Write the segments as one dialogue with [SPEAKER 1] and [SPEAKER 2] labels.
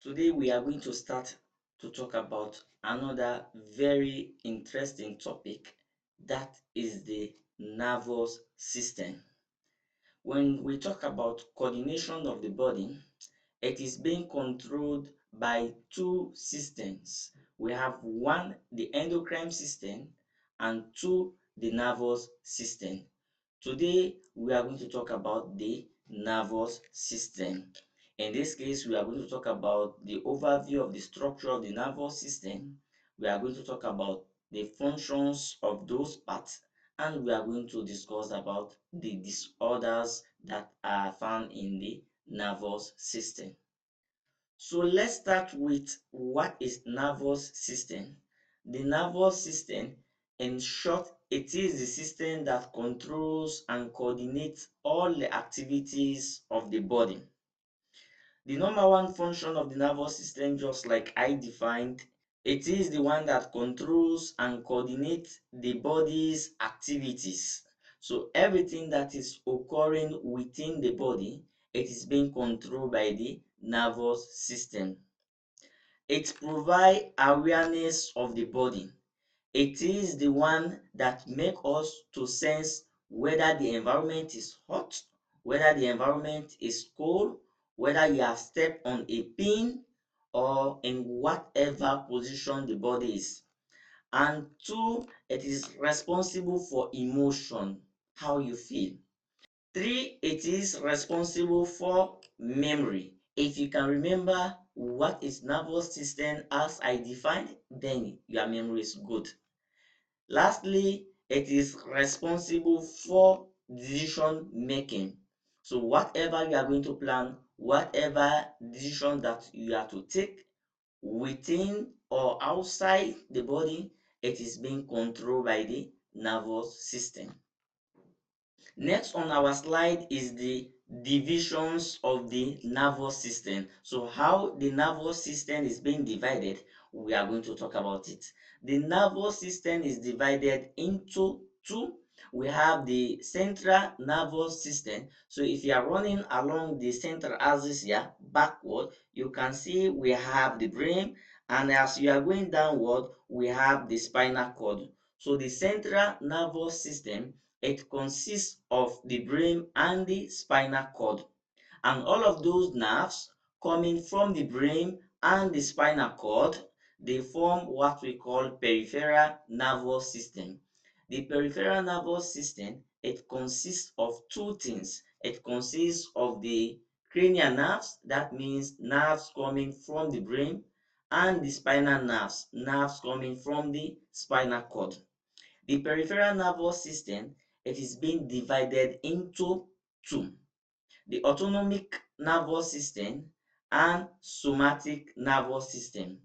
[SPEAKER 1] Today we are going to start to talk about another very interesting topic, that is the nervous system. When we talk about coordination of the body, it is being controlled by two systems. We have one, the endocrine system, and two, the nervous system. Today, we are going to talk about the nervous system. In this case, we are going to talk about the overview of the structure of the nervous system. We are going to talk about the functions of those parts, and we are going to discuss about the disorders that are found in the nervous system. So let's start with what is nervous system. The nervous system, in short, it is the system that controls and coordinates all the activities of the body. The number one function of the nervous system, just like I defined, it is the one that controls and coordinates the body's activities. So everything that is occurring within the body, it is being controlled by the nervous system. It provides awareness of the body. It is the one that makes us to sense whether the environment is hot, whether the environment is cold, whether you have stepped on a pin, or in whatever position the body is. And two, it is responsible for emotion, how you feel. Three, it is responsible for memory. If you can remember what is nervous system as I defined, then your memory is good. Lastly, it is responsible for decision making. So whatever you are going to plan, whatever decision that you are to take within or outside the body, it is being controlled by the nervous system. Next on our slide is the divisions of the nervous system. So how the nervous system is being divided, we are going to talk about it. The nervous system is divided into two. We have the central nervous system. So if you are running along the central axis here, backward, you can see we have the brain, and as you are going downward, we have the spinal cord. So the central nervous system, it consists of the brain and the spinal cord. And all of those nerves coming from the brain and the spinal cord, they form what we call peripheral nervous system. The peripheral nervous system, it consists of two things. It consists of the cranial nerves, that means nerves coming from the brain, and the spinal nerves, nerves coming from the spinal cord. The peripheral nervous system, it is being divided into two: the autonomic nervous system and somatic nervous system.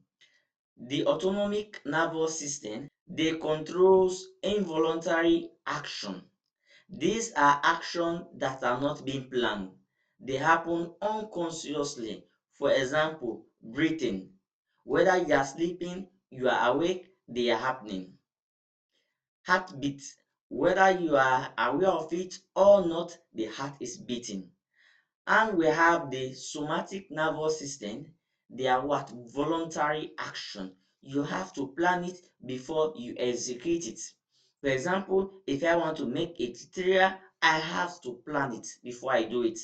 [SPEAKER 1] The autonomic nervous system, they controls involuntary action. These are actions that are not being planned. They happen unconsciously. For example, breathing. Whether you are sleeping, you are awake, they are happening. Heartbeat, whether you are aware of it or not, the heart is beating. And we have the somatic nervous system. They are what? Voluntary action. You have to plan it before you execute it. For example, if I want to make a tutorial, I have to plan it before I do it.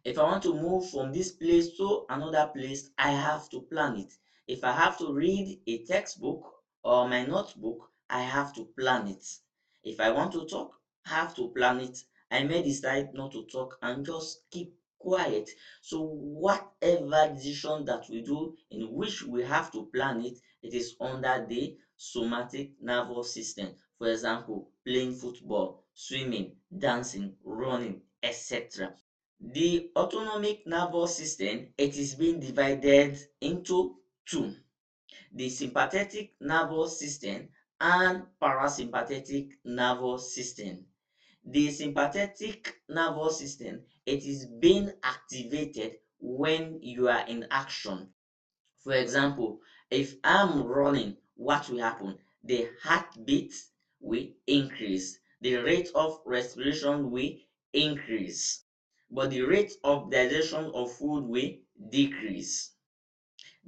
[SPEAKER 1] If I want to move from this place to another place, I have to plan it. If I have to read a textbook or my notebook, I have to plan it. If I want to talk, I have to plan it. I may decide not to talk and just keep quiet. So whatever decision that we do in which we have to plan it, it is under the somatic nervous system. For example, playing football, swimming, dancing, running, etc. The autonomic nervous system, it is being divided into two: the sympathetic nervous system and parasympathetic nervous system. The sympathetic nervous system, it is being activated when you are in action. For example, if I'm running, what will happen? The heartbeat will increase, the rate of respiration will increase, but the rate of digestion of food will decrease.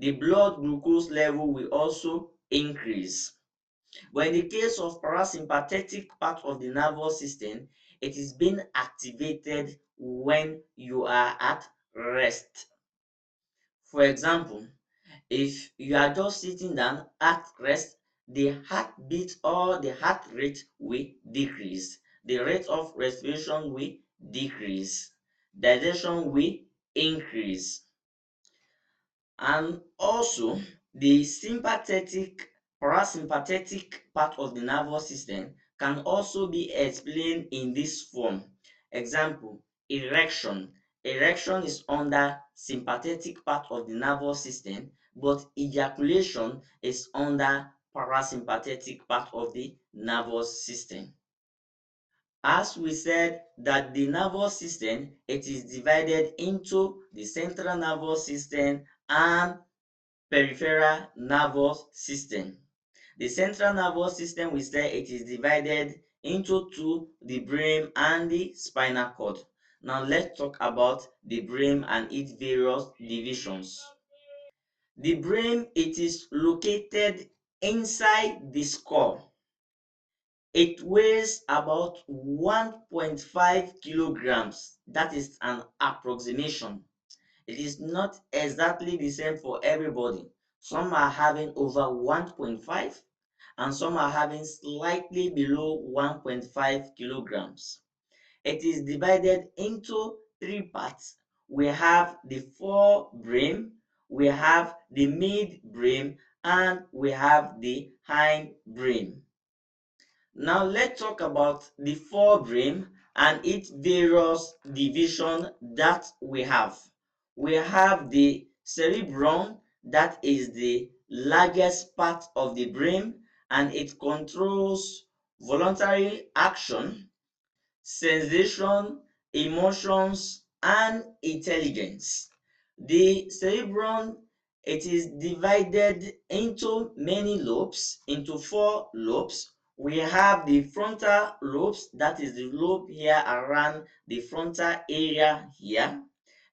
[SPEAKER 1] the blood glucose level will also increase. But in the case of parasympathetic part of the nervous system, it is being activated when you are at rest. For example, if you are just sitting down at rest, the heartbeat or the heart rate will decrease. The rate of respiration will decrease. Digestion will increase. And also, the sympathetic, parasympathetic part of the nervous system can also be explained in this form. Example, erection. Erection is under sympathetic part of the nervous system, but ejaculation is under parasympathetic part of the nervous system. As we said that the nervous system, it is divided into the central nervous system and peripheral nervous system. The central nervous system, we say it is divided into two, the brain and the spinal cord. Now let's talk about the brain and its various divisions. The brain, it is located inside the skull. It weighs about 1.5 kilograms. That is an approximation. It is not exactly the same for everybody. Some are having over 1.5 and some are having slightly below 1.5 kilograms. It is divided into three parts. We have the forebrain, we have the midbrain, and we have the hindbrain. Now let's talk about the forebrain and its various divisions that we have. We have the cerebrum, that is the largest part of the brain, and it controls voluntary action, sensation, emotions, and intelligence. The cerebrum, it is divided into many lobes, into four lobes. We have the frontal lobes, that is the lobe here around the frontal area here.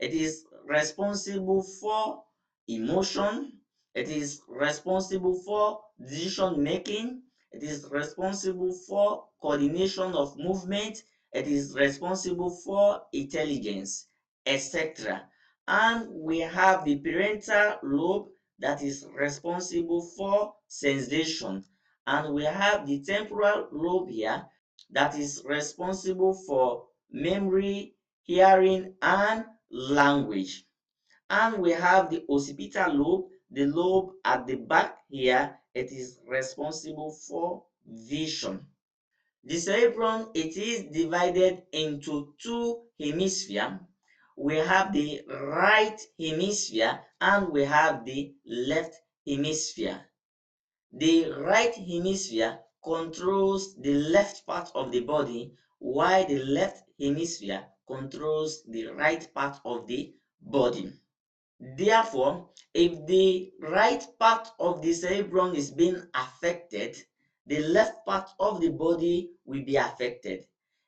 [SPEAKER 1] It is responsible for emotion, it is responsible for decision making, it is responsible for coordination of movement, it is responsible for intelligence, etc. And we have the parental lobe, that is responsible for sensation. And we have the temporal lobe here, that is responsible for memory, hearing, and language. And we have the occipital lobe, the lobe at the back here, it is responsible for vision. The cerebrum, it is divided into two hemispheres. We have the right hemisphere and we have the left hemisphere. The right hemisphere controls the left part of the body, while the left hemisphere controls the right part of the body. Therefore, if the right part of the cerebrum is being affected, the left part of the body will be affected.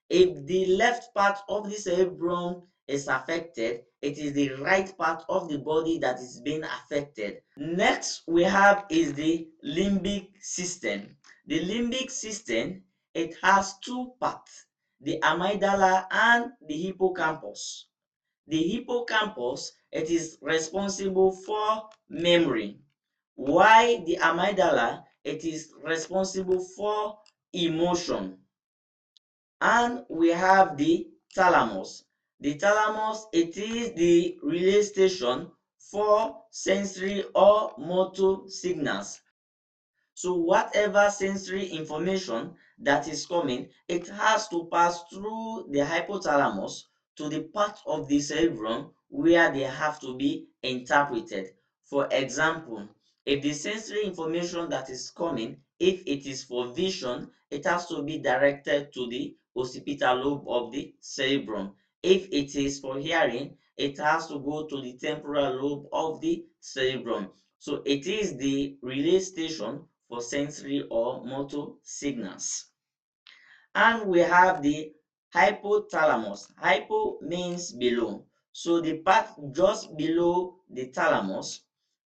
[SPEAKER 1] If the left part of the cerebrum is affected, it is the right part of the body that is being affected. Next we have is the limbic system. The limbic system, it has two parts, the amygdala and the hippocampus. The hippocampus, it is responsible for memory, while the amygdala, it is responsible for emotion. And we have the thalamus. The thalamus, it is the relay station for sensory or motor signals. So whatever sensory information that is coming, it has to pass through the hypothalamus to the part of the cerebrum where they have to be interpreted. For example, if the sensory information that is coming, if it is for vision, it has to be directed to the occipital lobe of the cerebrum. If it is for hearing, it has to go to the temporal lobe of the cerebrum. So it is the relay station for sensory or motor signals. And we have the hypothalamus. Hypo means below. So the part just below the thalamus,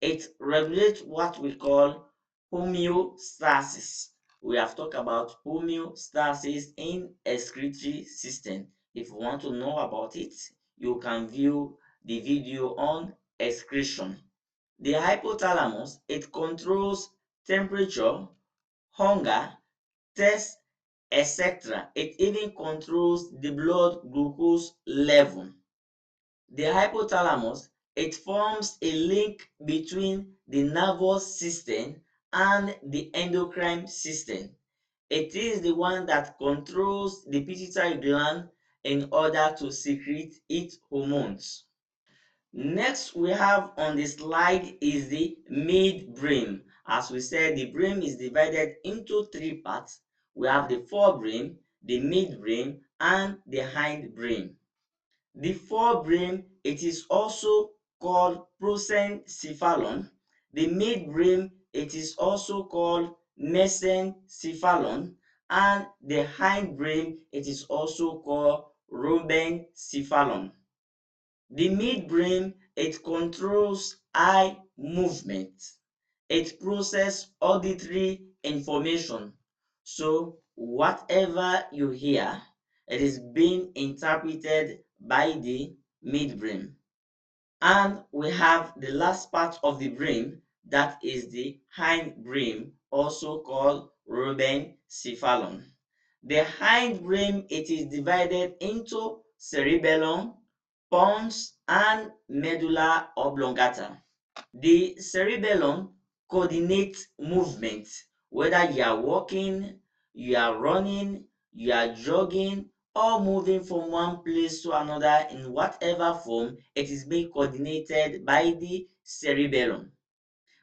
[SPEAKER 1] It regulates what we call homeostasis. We have talked about homeostasis in excretory system. If you want to know about it, you can view the video on excretion. The hypothalamus, it controls temperature, hunger, thirst, etc. It even controls the blood glucose level. The hypothalamus, it forms a link between the nervous system and the endocrine system. It is the one that controls the pituitary gland in order to secrete its hormones. Next we have on the slide is the midbrain. As we said, the brain is divided into three parts. We have the forebrain, the midbrain, and the hindbrain. The forebrain, it is also called prosencephalon. The midbrain, it is also called mesencephalon. And the hindbrain, it is also called rhombencephalon. The midbrain, it controls eye movement. It processes auditory information. So whatever you hear, it is being interpreted by the midbrain. And we have the last part of the brain, that is the hindbrain, also called rhombencephalon. The hindbrain, it is divided into cerebellum, pons, and medulla oblongata. The cerebellum coordinates movement, whether you are walking, you are running, you are jogging, or moving from one place to another in whatever form, it is being coordinated by the cerebellum.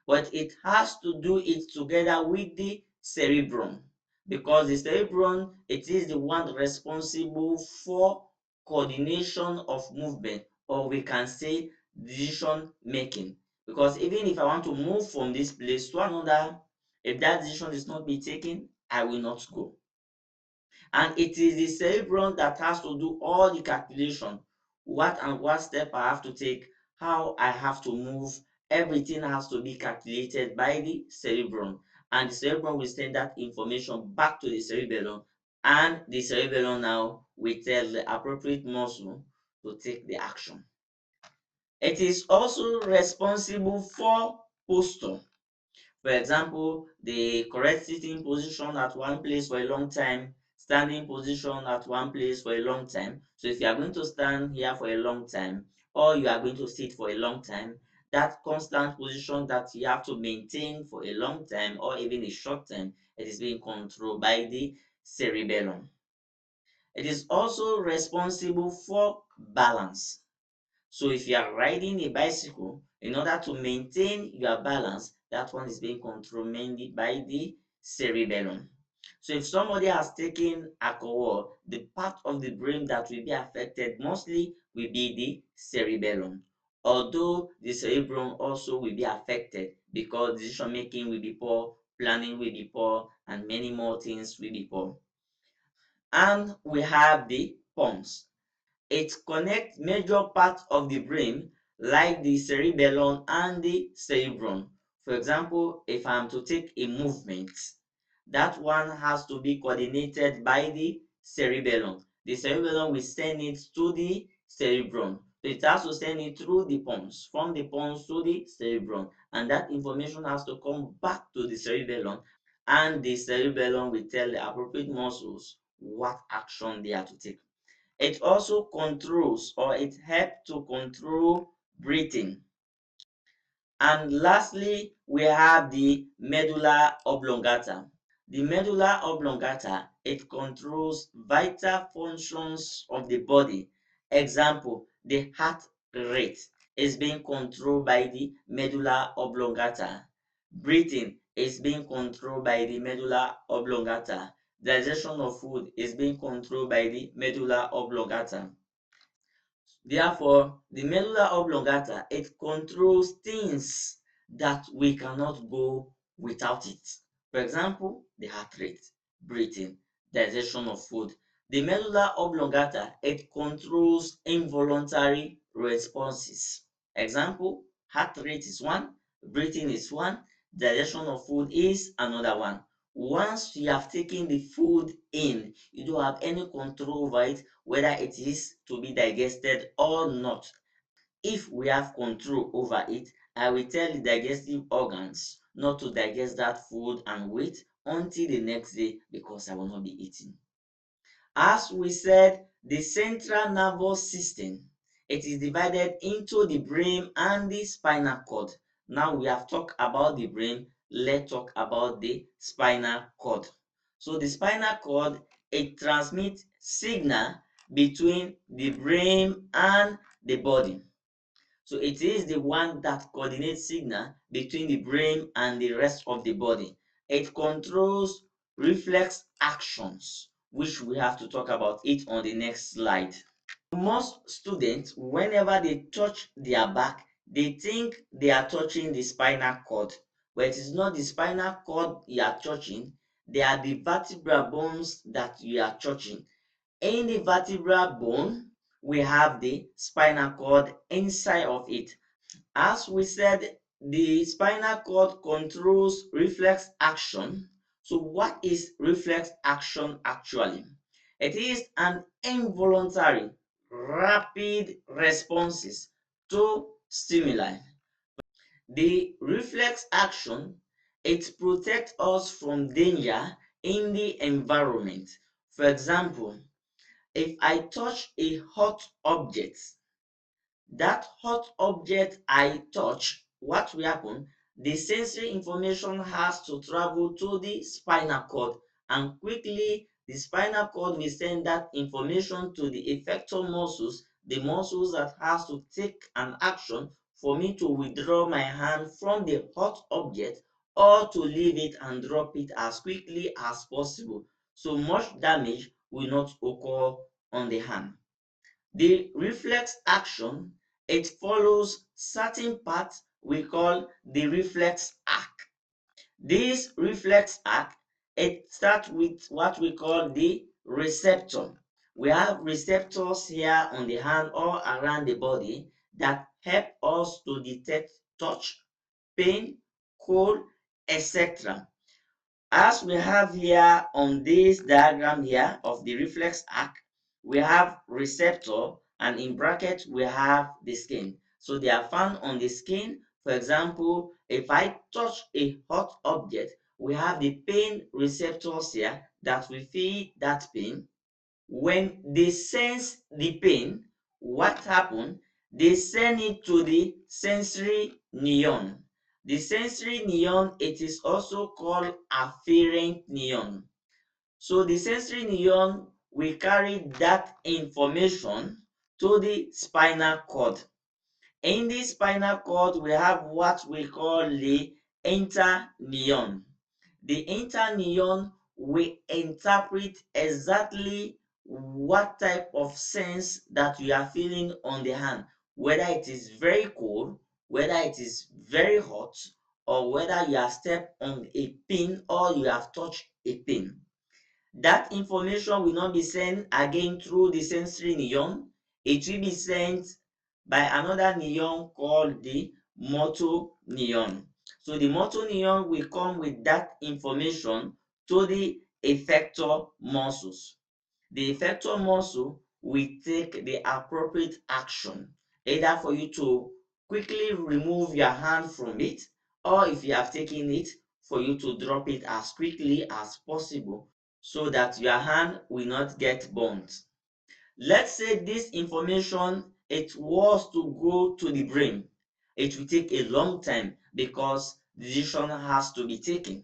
[SPEAKER 1] But it has to do it together with the cerebrum, because the cerebrum, it is the one responsible for coordination of movement, or we can say decision making. Because even if I want to move from this place to another, if that decision is not be taken, I will not go. And it is the cerebrum that has to do all the calculation, what and what step I have to take, how I have to move. Everything has to be calculated by the cerebrum, and the cerebrum will send that information back to the cerebellum, and the cerebellum now will tell the appropriate muscle to take the action. It is also responsible for posture. For example, the correct sitting position at one place for a long time, standing position at one place for a long time. So if you are going to stand here for a long time, or you are going to sit for a long time, that constant position that you have to maintain for a long time or even a short time, it is being controlled by the cerebellum. It is also responsible for balance. So if you are riding a bicycle, in order to maintain your balance, that one is being controlled mainly by the cerebellum. So if somebody has taken alcohol, the part of the brain that will be affected mostly will be the cerebellum. Although the cerebrum also will be affected, because decision making will be poor, planning will be poor, and many more things will be poor. And we have the pons. It connects major parts of the brain like the cerebellum and the cerebrum. For example, if I am to take a movement, that one has to be coordinated by the cerebellum. The cerebellum will send it to the cerebrum. So it has to send it through the pons, from the pons to the cerebrum. And that information has to come back to the cerebellum, and the cerebellum will tell the appropriate muscles what action they are to take. It also controls, or it helps to control, breathing. And lastly, we have the medulla oblongata. The medulla oblongata, it controls vital functions of the body. Example, the heart rate is being controlled by the medulla oblongata. Breathing is being controlled by the medulla oblongata. Digestion of food is being controlled by the medulla oblongata. Therefore, the medulla oblongata, it controls things that we cannot go without it. For example, the heart rate, breathing, digestion of food. The medulla oblongata, it controls involuntary responses. Example, heart rate is one, breathing is one, digestion of food is another one. Once you have taken the food in, you don't have any control over it, whether it is to be digested or not. If we have control over it, I will tell the digestive organs not to digest that food and wait until the next day because I will not be eating. As we said, the central nervous system, it is divided into the brain and the spinal cord. Now we have talked about the brain, let's talk about the spinal cord. So the spinal cord, it transmits signal between the brain and the body. So it is the one that coordinates signal between the brain and the rest of the body. It controls reflex actions, which we have to talk about it on the next slide. Most students, whenever they touch their back, they think they are touching the spinal cord, but it is not the spinal cord you are touching, they are the vertebral bones that you are touching. In the vertebral bone, we have the spinal cord inside of it. As we said, the spinal cord controls reflex action. So what is reflex action actually? It is an involuntary, rapid responses to stimuli. The reflex action, it protects us from danger in the environment. For example, if I touch a hot object, that hot object I touch, what will happen? The sensory information has to travel to the spinal cord, and quickly the spinal cord will send that information to the effector muscles, the muscles that has to take an action for me to withdraw my hand from the hot object or to leave it and drop it as quickly as possible. So much damage will not occur on the hand. The reflex action, it follows certain paths we call the reflex arc. This reflex arc, it starts with what we call the receptor. We have receptors here on the hand or around the body that help us to detect touch, pain, cold, etc. As we have here on this diagram here of the reflex arc, we have receptor and in bracket we have the skin. So they are found on the skin. For example, if I touch a hot object, we have the pain receptors here that will feel that pain. When they sense the pain, what happens? They send it to the sensory neuron. The sensory neuron, it is also called afferent neuron. So the sensory neuron will carry that information to the spinal cord. In the spinal cord, we have what we call the interneuron. The interneuron will interpret exactly what type of sense that you are feeling on the hand, whether it is very cold, whether it is very hot, or whether you have stepped on a pin or you have touched a pin. That information will not be sent again through the sensory neuron. It will be sent by another neuron called the motor neuron. So the motor neuron will come with that information to the effector muscles. The effector muscle will take the appropriate action, either for you to quickly remove your hand from it, or if you have taken it, for you to drop it as quickly as possible so that your hand will not get burnt. Let's say this information, it was to go to the brain. It will take a long time because decision has to be taken,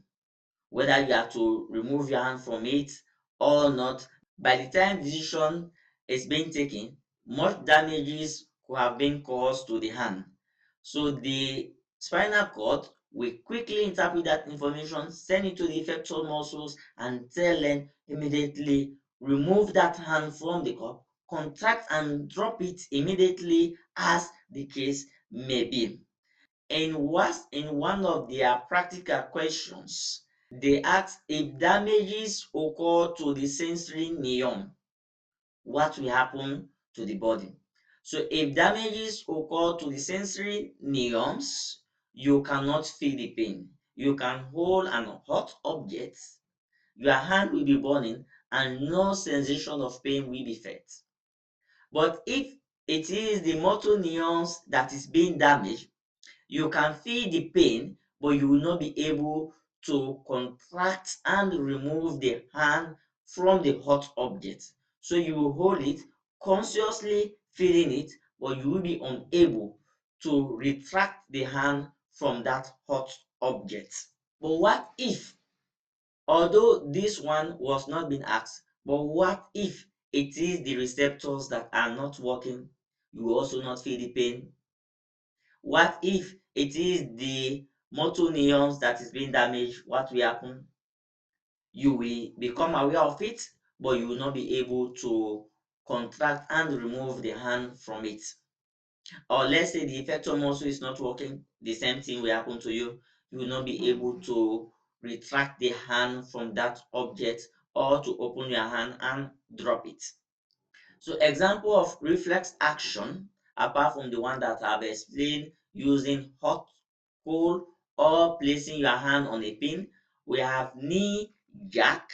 [SPEAKER 1] whether you have to remove your hand from it or not. By the time decision is being taken, much damages could have been caused to the hand. So the spinal cord will quickly interpret that information, send it to the effector muscles, and tell them immediately remove that hand from the cup, contract and drop it immediately as the case may be. In one of their practical questions, they asked if damages occur to the sensory neuron, what will happen to the body? So if damages occur to the sensory neurons, you cannot feel the pain. You can hold an hot object, your hand will be burning, and no sensation of pain will be felt. But if it is the motor neurons that is being damaged, you can feel the pain, but you will not be able to contract and remove the hand from the hot object. So you will hold it, consciously feeling it, but you will be unable to retract the hand from that hot object. But what if, although this one was not being asked, but what if it is the receptors that are not working? You will also not feel the pain. What if it is the motor neurons that is being damaged? What will happen? You will become aware of it, but you will not be able to contract and remove the hand from it. Or let's say the effector muscle is not working, the same thing will happen to you. You will not be able to retract the hand from that object or to open your hand and drop it. So example of reflex action, apart from the one that I've explained using hot, cold, or placing your hand on a pin, we have knee jack,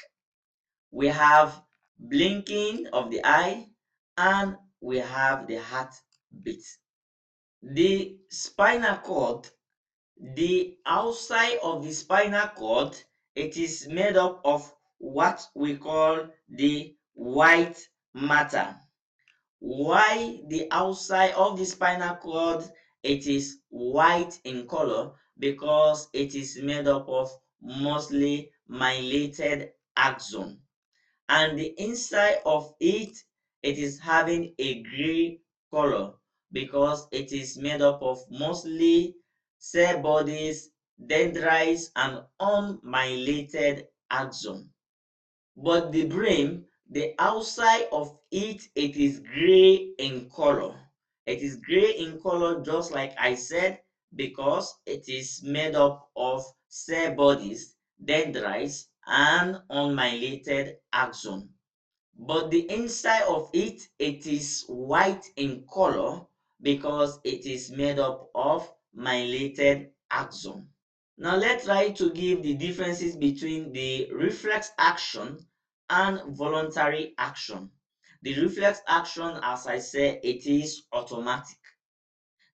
[SPEAKER 1] we have blinking of the eye, and we have the heartbeat. The spinal cord, the outside of the spinal cord, it is made up of what we call the white matter. Why the outside of the spinal cord it is white in color? Because it is made up of mostly myelinated axon, and the inside of it it is having a gray color because it is made up of mostly cell bodies, dendrites, and unmyelinated axon. But the brain, the outside of it, it is gray in color. It is gray in color just like I said because it is made up of cell bodies, dendrites, and unmyelinated axon. But the inside of it, it is white in color because it is made up of myelinated axon. Now let's try to give the differences between the reflex action and voluntary action. The reflex action, as I said, it is automatic.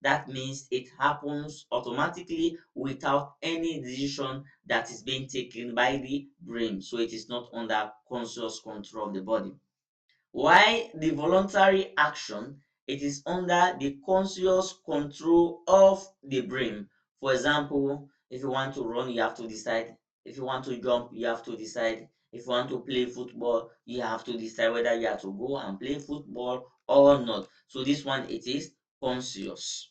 [SPEAKER 1] That means it happens automatically without any decision that is being taken by the brain. So it is not under conscious control of the body. While the voluntary action, it is under the conscious control of the brain. For example, if you want to run, you have to decide. If you want to jump, you have to decide. If you want to play football, you have to decide whether you have to go and play football or not. So this one, it is conscious.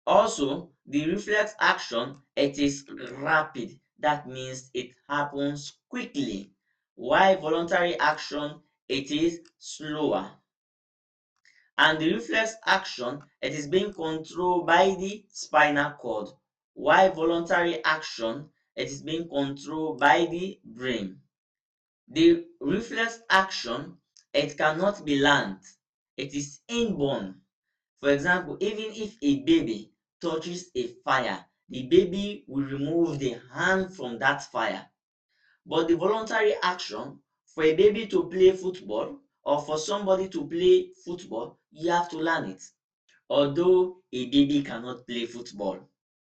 [SPEAKER 1] Also, the reflex action, it is rapid. That means it happens quickly. While voluntary action, it is slower. And the reflex action, it is being controlled by the spinal cord. While voluntary action, it is being controlled by the brain. The reflex action, it cannot be learned. It is inborn. For example, even if a baby touches a fire, the baby will remove the hand from that fire. But the voluntary action, for a baby to play football or for somebody to play football, you have to learn it. Although a baby cannot play football.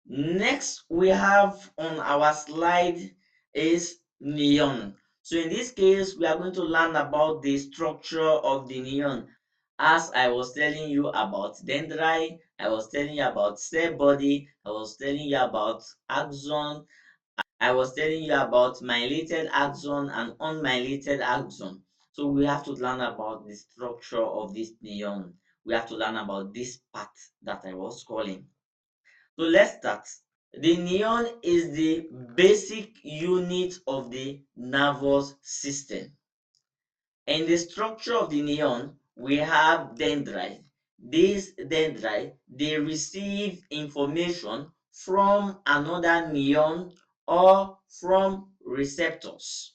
[SPEAKER 1] Next, we have on our slide is neon. So in this case, we are going to learn about the structure of the neon. As I was telling you about dendrite, I was telling you about cell body, I was telling you about axon, I was telling you about myelinated axon and unmyelinated axon. So we have to learn about the structure of this neon. We have to learn about this part that I was calling. So let's start. The neuron is the basic unit of the nervous system. In the structure of the neuron, we have dendrite. These dendrite, they receive information from another neuron or from receptors.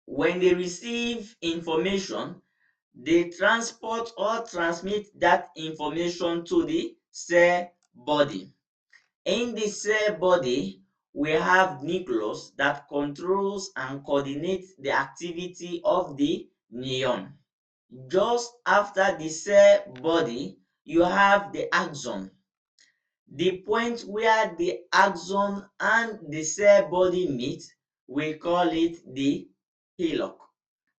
[SPEAKER 1] When they receive information, they transport or transmit that information to the cell body. In the cell body, we have nucleus that controls and coordinates the activity of the neuron. Just after the cell body, you have the axon. The point where the axon and the cell body meet, we call it the hillock.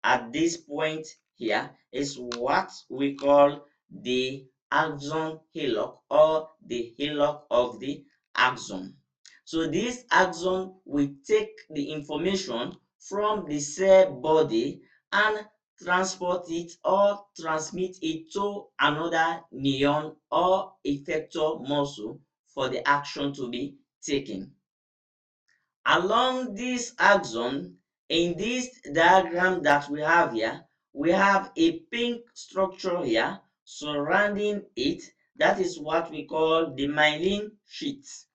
[SPEAKER 1] At this point here is what we call the axon hillock or the hillock of the axon. So this axon will take the information from the cell body and transport it or transmit it to another neuron or effector muscle for the action to be taken. Along this axon, in this diagram that we have here, we have a pink structure here surrounding it. That is what we call the myelin sheath.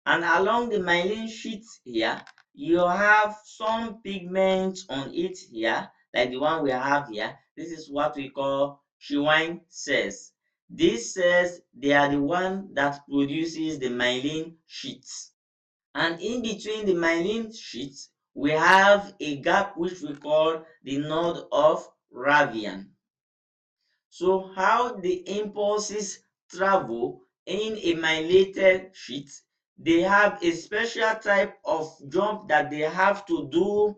[SPEAKER 1] And along the myelin sheath here, you have some pigments on it here, like the one we have here. This is what we call Schwann cells. These cells, they are the one that produces the myelin sheath. And in between the myelin sheath, we have a gap which we call the node of Ravian. So how the impulses travel in a myelinated sheath, they have a special type of jump that they have to do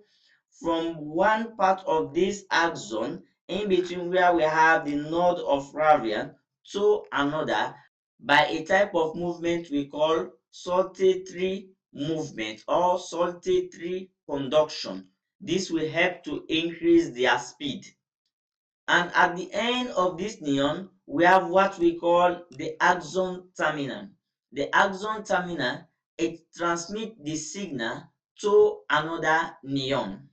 [SPEAKER 1] from one part of this axon in between where we have the node of Ravian to another by a type of movement we call saltatory movement or saltatory conduction. This will help to increase their speed. And at the end of this neuron, we have what we call the axon terminal. The axon terminal, it transmits the signal to another neuron.